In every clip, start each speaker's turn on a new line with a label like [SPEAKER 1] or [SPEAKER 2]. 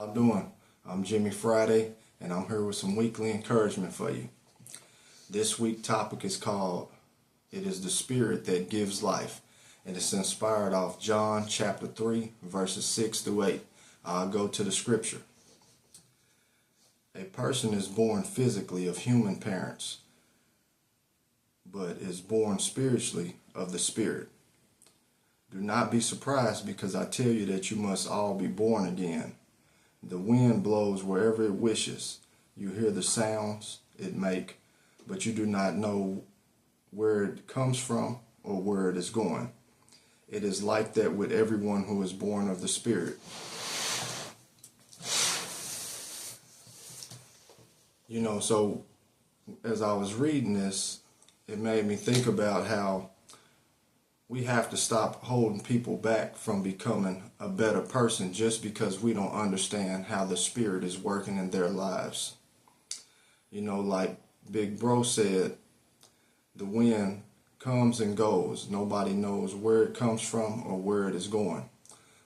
[SPEAKER 1] How you doing? I'm Jimmy Friday, and I'm here with some weekly encouragement for you. This week's topic is called "It is the Spirit that gives life," and it's inspired off John chapter 3, verses 6 through 8. I'll go to the scripture. A person is born physically of human parents, but is born spiritually of the Spirit. Do not be surprised because I tell you that you must all be born again. The wind blows wherever it wishes. You hear the sounds it makes, but you do not know where it comes from or where it is going. It is like that with everyone who is born of the Spirit. So as I was reading this, it made me think about how we have to stop holding people back from becoming a better person just because we don't understand how the Spirit is working in their lives. Like Big Bro said, the wind comes and goes. Nobody knows where it comes from or where it is going.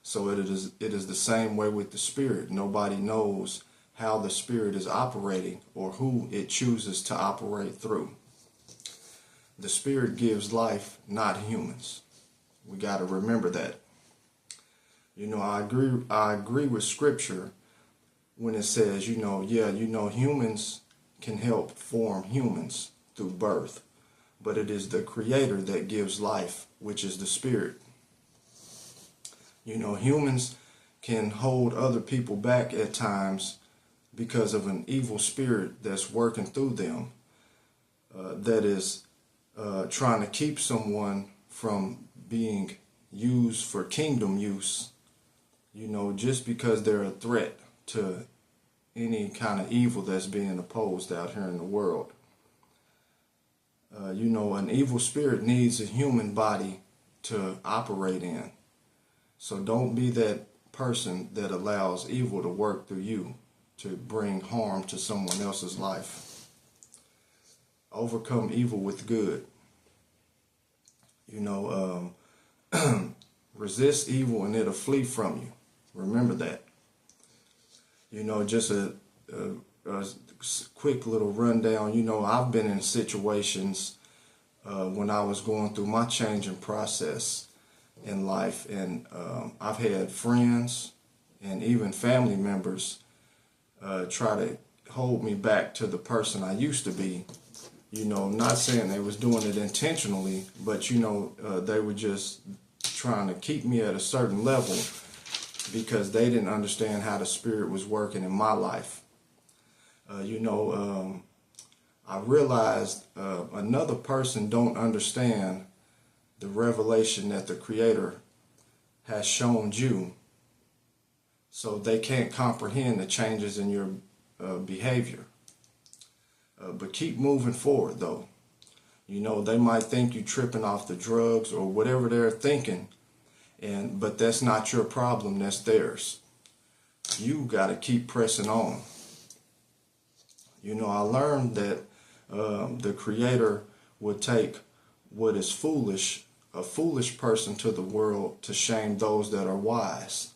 [SPEAKER 1] So it is the same way with the Spirit. Nobody knows how the Spirit is operating or who it chooses to operate through. The Spirit gives life, not humans. We got to remember that. I agree with Scripture when it says, humans can help form humans through birth, but it is the Creator that gives life, which is the Spirit. Humans can hold other people back at times because of an evil spirit that's working through them, that is trying to keep someone from being used for kingdom use, just because they're a threat to any kind of evil that's being opposed out here in the world. An evil spirit needs a human body to operate in. So don't be that person that allows evil to work through you to bring harm to someone else's life. Overcome evil with good. Resist evil and it'll flee from you. Remember that. Just a quick little rundown. I've been in situations when I was going through my changing process in life, and I've had friends and even family members try to hold me back to the person I used to be. Not saying they was doing it intentionally, but they were just trying to keep me at a certain level because they didn't understand how the Spirit was working in my life. I realized another person don't understand the revelation that the Creator has shown you, so they can't comprehend the changes in your behavior. But keep moving forward, though. They might think you tripping off the drugs or whatever they're thinking, but that's not your problem, that's theirs. You got to keep pressing on. I learned that the Creator would take what is foolish, a foolish person to the world, to shame those that are wise.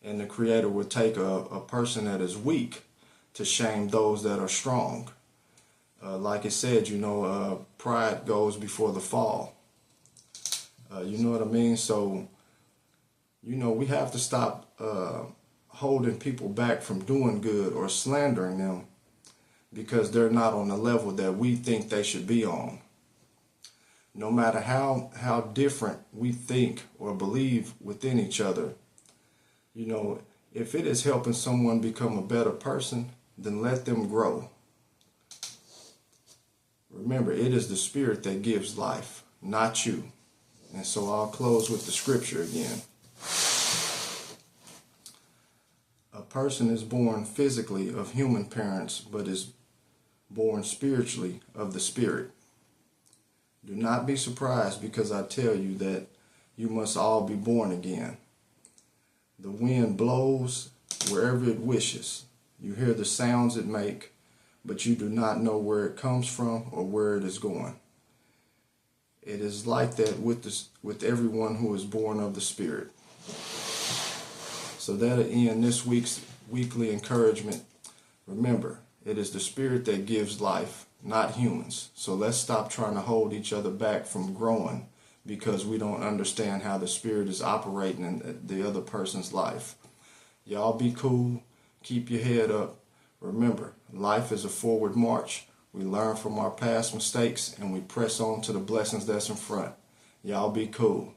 [SPEAKER 1] And the Creator would take a person that is weak to shame those that are strong. Like it said, pride goes before the fall. You know what I mean? So, we have to stop holding people back from doing good or slandering them because they're not on the level that we think they should be on. No matter how different we think or believe within each other, if it is helping someone become a better person, then let them grow. Remember, it is the Spirit that gives life, not you. And so I'll close with the scripture again. A person is born physically of human parents, but is born spiritually of the Spirit. Do not be surprised because I tell you that you must all be born again. The wind blows wherever it wishes. You hear the sounds it makes, but you do not know where it comes from or where it is going. It is like that with everyone who is born of the Spirit. So that'll end this week's weekly encouragement. Remember, it is the Spirit that gives life, not humans. So let's stop trying to hold each other back from growing because we don't understand how the Spirit is operating in the other person's life. Y'all be cool. Keep your head up. Remember, life is a forward march. We learn from our past mistakes and we press on to the blessings that's in front. Y'all be cool.